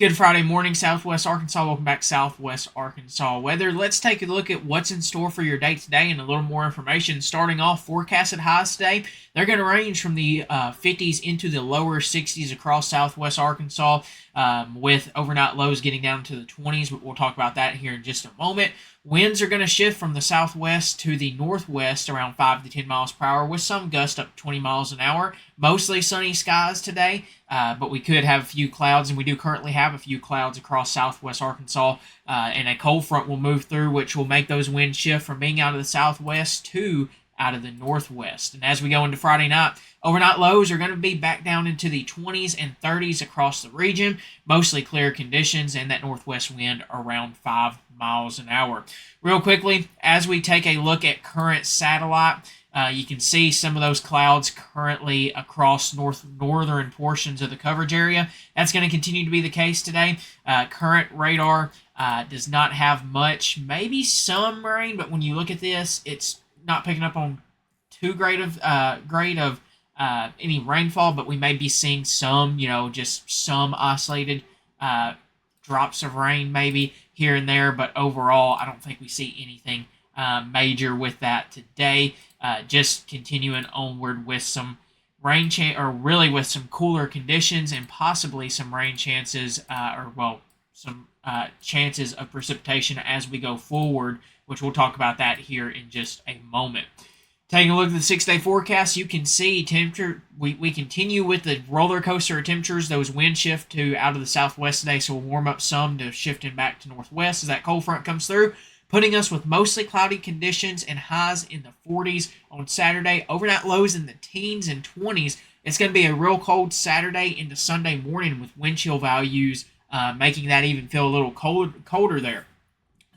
Good Friday morning, Southwest Arkansas. Welcome back to Southwest Arkansas Weather. Let's take a look at what's in store for your day today and a little more information. Starting off, forecasted highs today, they're going to range from the 50s into the lower 60s across Southwest Arkansas, with overnight lows getting down to the 20s, but we'll talk about that here in just a moment. Winds are going to shift from the southwest to the northwest around 5 to 10 miles per hour with some gusts up to 20 miles an hour. Mostly sunny skies today, but we could have a few clouds, and we do currently have a few clouds across southwest Arkansas, and a cold front will move through, which will make those winds shift from being out of the southwest to out of the northwest. And as we go into Friday night, overnight lows are going to be back down into the 20s and 30s across the region, mostly clear conditions, and that northwest wind around 5 miles an hour. Real quickly, as we take a look at current satellite, you can see some of those clouds currently across northern portions of the coverage area. That's going to continue to be the case today. Current radar does not have much, maybe some rain, but when you look at this, it's not picking up on too great of any rainfall, but we may be seeing some, just some isolated drops of rain maybe here and there, but overall, I don't think we see anything major with that today. Just continuing onward with some rain really with some cooler conditions and possibly some rain chances, some chances of precipitation as we go forward, which we'll talk about that here in just a moment. Taking a look at the 6-day forecast, you can see temperature. We continue with the roller coaster of temperatures. Those wind shift to out of the southwest today, so we'll warm up some to shifting back to northwest as that cold front comes through, putting us with mostly cloudy conditions and highs in the 40s on Saturday. Overnight lows in the teens and 20s. It's going to be a real cold Saturday into Sunday morning with wind chill values making that even feel a little colder there.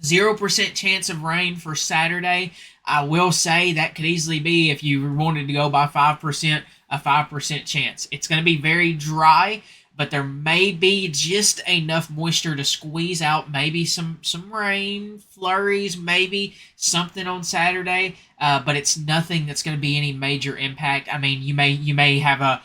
0% chance of rain for Saturday. I will say that could easily be, if you wanted to go by 5%, a 5% chance. It's going to be very dry, but there may be just enough moisture to squeeze out maybe some rain, flurries, maybe something on Saturday, but it's nothing that's going to be any major impact. I mean, you may have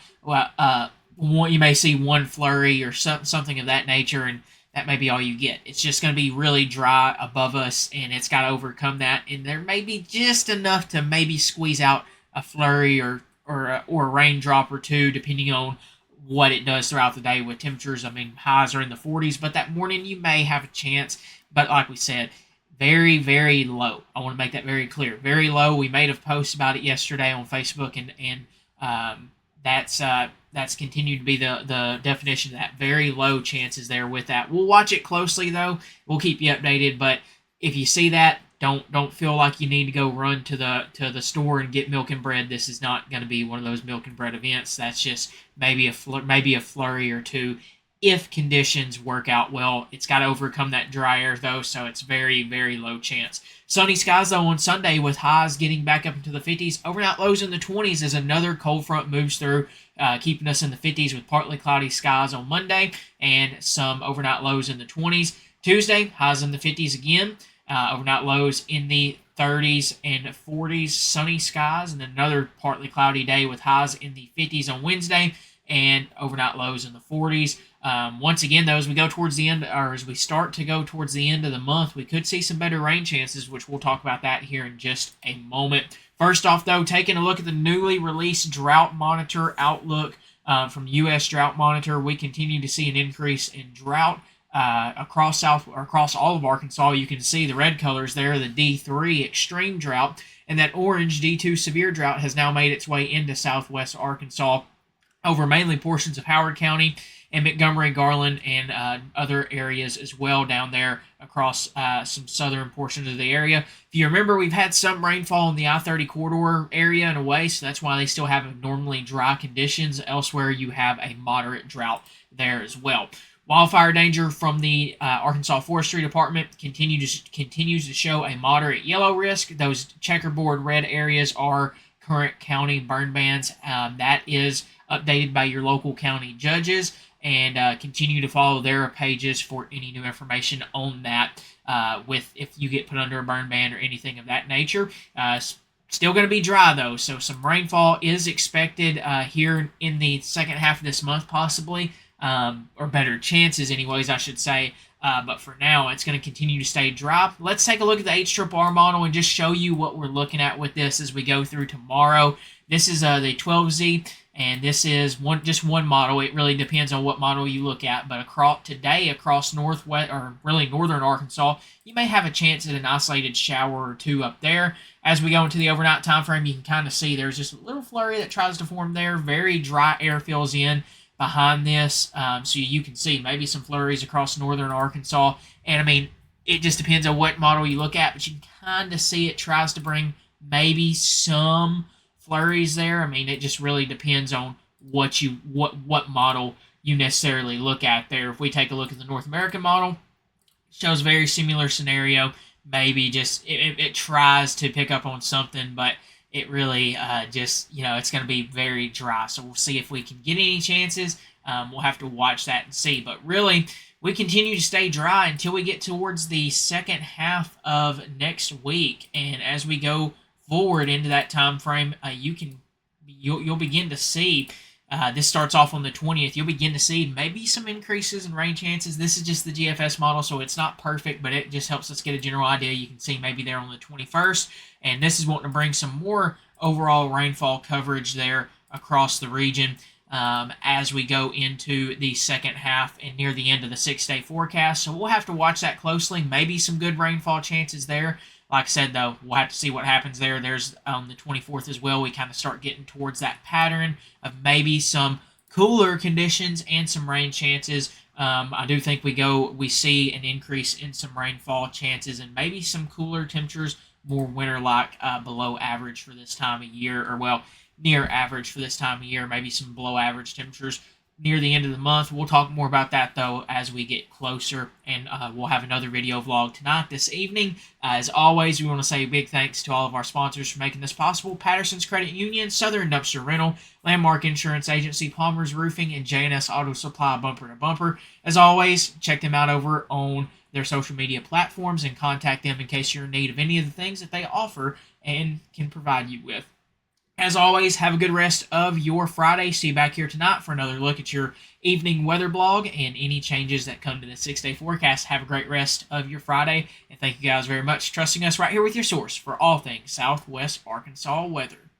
you may see one flurry or something of that nature, and that may be all you get. It's just going to be really dry above us, and it's got to overcome that. And there may be just enough to maybe squeeze out a flurry or a raindrop or two, depending on what it does throughout the day with temperatures. I mean, highs are in the 40s, but that morning you may have a chance. But like we said, very, very low. I want to make that very clear. Very low. We made a post about it yesterday on Facebook, and that's continued to be the definition of that. Very low chances there with that. We'll watch it closely though. We'll keep you updated. But if you see that, don't feel like you need to go run to the store and get milk and bread. This is not going to be one of those milk and bread events. That's just maybe a flurry or two if conditions work out well. It's got to overcome that dry air though, so it's very, very low chance. Sunny skies though on Sunday with highs getting back up into the 50s. Overnight lows in the 20s as another cold front moves through, keeping us in the 50s with partly cloudy skies on Monday and some overnight lows in the 20s. Tuesday, highs in the 50s again. Overnight lows in the 30s and 40s. Sunny skies and another partly cloudy day with highs in the 50s on Wednesday and overnight lows in the 40s. Once again, though, as we go towards the end, or as we start to go towards the end of the month, we could see some better rain chances, which we'll talk about that here in just a moment. First off, though, taking a look at the newly released Drought Monitor outlook from U.S. Drought Monitor, we continue to see an increase in drought across all of Arkansas. You can see the red colors there, the D3 extreme drought, and that orange D2 severe drought has now made its way into southwest Arkansas over mainly portions of Howard County and Montgomery, Garland, and other areas as well down there across some southern portions of the area. If you remember, we've had some rainfall in the I-30 corridor area in a way, so that's why they still have abnormally dry conditions. Elsewhere, you have a moderate drought there as well. Wildfire danger from the Arkansas Forestry Department continues to show a moderate yellow risk. Those checkerboard red areas are current county burn bans. That is updated by your local county judges, and continue to follow their pages for any new information on that with if you get put under a burn ban or anything of that nature. Still going to be dry though, so some rainfall is expected here in the second half of this month possibly. or better chances, anyways, I should say. But for now, it's going to continue to stay dry. Let's take a look at the HRRR model and just show you what we're looking at with this as we go through tomorrow. This is the 12Z, and this is just one model. It really depends on what model you look at. But across northwest, or really northern Arkansas, you may have a chance at an isolated shower or two up there. As we go into the overnight time frame, you can kind of see there's just a little flurry that tries to form there. Very dry air fills in behind this, so you can see maybe some flurries across northern Arkansas. And I mean, it just depends on what model you look at, but you can kind of see it tries to bring maybe some flurries there. I mean, it just really depends on what model you necessarily look at there. If we take a look at the North American model, shows very similar scenario. Maybe just it tries to pick up on something, but it really just, it's going to be very dry. So we'll see if we can get any chances. We'll have to watch that and see. But really, we continue to stay dry until we get towards the second half of next week. And as we go forward into that time frame, you'll begin to see. This starts off on the 20th. You'll begin to see maybe some increases in rain chances. This is just the GFS model, so it's not perfect, but it just helps us get a general idea. You can see maybe there on the 21st, and this is wanting to bring some more overall rainfall coverage there across the region as we go into the second half and near the end of the 6-day forecast. So we'll have to watch that closely. Maybe some good rainfall chances there. Like I said, though, we'll have to see what happens there. There's on the 24th as well. We kind of start getting towards that pattern of maybe some cooler conditions and some rain chances. I do think we see an increase in some rainfall chances and maybe some cooler temperatures, more winter-like, below average for this time of year, or well, near average for this time of year. Maybe some below average temperatures near the end of the month. We'll talk more about that, though, as we get closer, and we'll have another video vlog tonight, this evening. As always, we want to say a big thanks to all of our sponsors for making this possible: Patterson's Credit Union, Southern Dumpster Rental, Landmark Insurance Agency, Palmer's Roofing, and J&S Auto Supply Bumper to Bumper. As always, check them out over on their social media platforms and contact them in case you're in need of any of the things that they offer and can provide you with. As always, have a good rest of your Friday. See you back here tonight for another look at your evening weather blog and any changes that come to the 6-day forecast. Have a great rest of your Friday, and thank you guys very much for trusting us right here with your source for all things Southwest Arkansas weather.